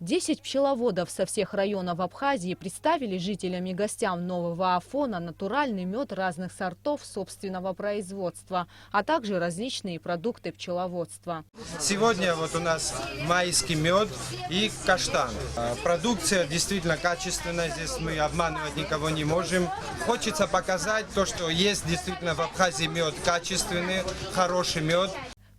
10 пчеловодов со всех районов Абхазии представили жителям и гостям Нового Афона натуральный мед разных сортов собственного производства, а также различные продукты пчеловодства. Сегодня вот у нас майский мед и каштан. Продукция действительно качественная, здесь мы обманывать никого не можем. Хочется показать то, что есть действительно в Абхазии мед качественный, хороший мед.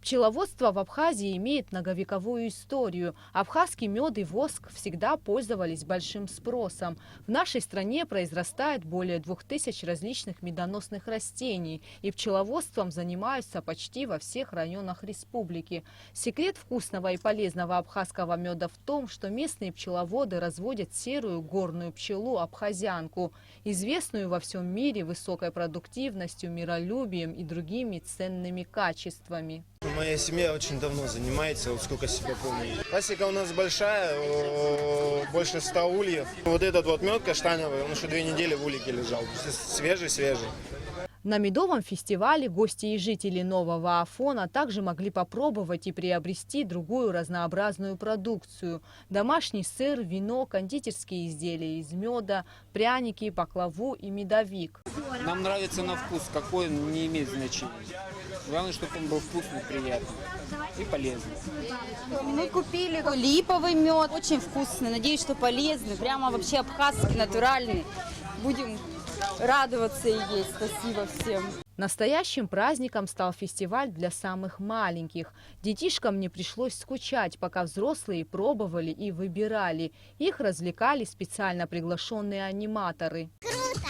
Пчеловодство в Абхазии имеет многовековую историю. Абхазский мед и воск всегда пользовались большим спросом. В нашей стране произрастает более 2000 различных медоносных растений, и пчеловодством занимаются почти во всех районах республики. Секрет вкусного и полезного абхазского меда в том, что местные пчеловоды разводят серую горную пчелу абхазянку, известную во всем мире высокой продуктивностью, миролюбием и другими ценными качествами. Моя семья очень давно занимается, вот сколько себя помню. Пасека у нас большая, больше 100 ульев. Вот этот вот мед каштановый, он еще 2 недели в улике лежал. Свежий. На медовом фестивале гости и жители Нового Афона также могли попробовать и приобрести другую разнообразную продукцию. Домашний сыр, вино, кондитерские изделия из меда, пряники, баклаву и медовик. Нам нравится на вкус, какой он не имеет значения. Главное, чтобы он был вкусный, приятный и полезный. Мы купили липовый мед, очень вкусный, надеюсь, что полезный, прямо вообще абхазский, натуральный. Будем радоваться и есть. Спасибо всем. Настоящим праздником стал фестиваль для самых маленьких. Детишкам не пришлось скучать, пока взрослые пробовали и выбирали. Их развлекали специально приглашенные аниматоры. Круто!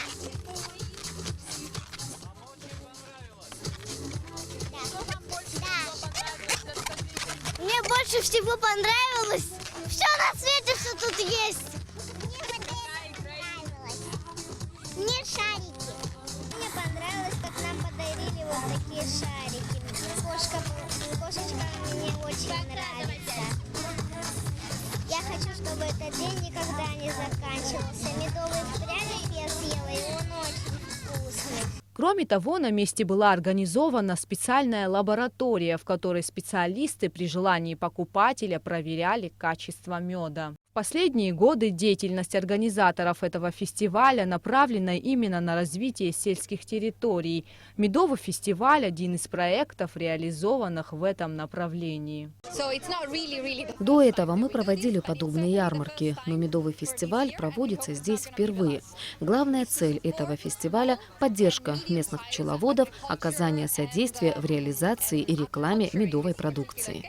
Мне больше всего понравилось все на свете, что тут есть. Мне шарики. Мне понравилось, как нам подарили вот такие шарики. Кошечка мне очень нравится. Я хочу, чтобы этот день никогда не заканчивался. Медовый пряник я съела, и он очень вкусный. Кроме того, на месте была организована специальная лаборатория, в которой специалисты при желании покупателя проверяли качество меда. В последние годы деятельность организаторов этого фестиваля направлена именно на развитие сельских территорий. Медовый фестиваль – один из проектов, реализованных в этом направлении. До этого мы проводили подобные ярмарки, но медовый фестиваль проводится здесь впервые. Главная цель этого фестиваля – поддержка местных пчеловодов, оказание содействия в реализации и рекламе медовой продукции.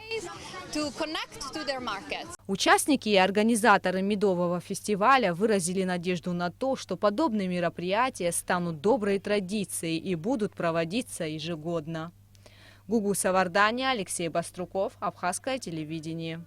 Участники и организаторы медового фестиваля выразили надежду на то, что подобные мероприятия станут доброй традицией и будут проводиться ежегодно. Гугу Савардания, Алексей Баструков, Абхазское телевидение.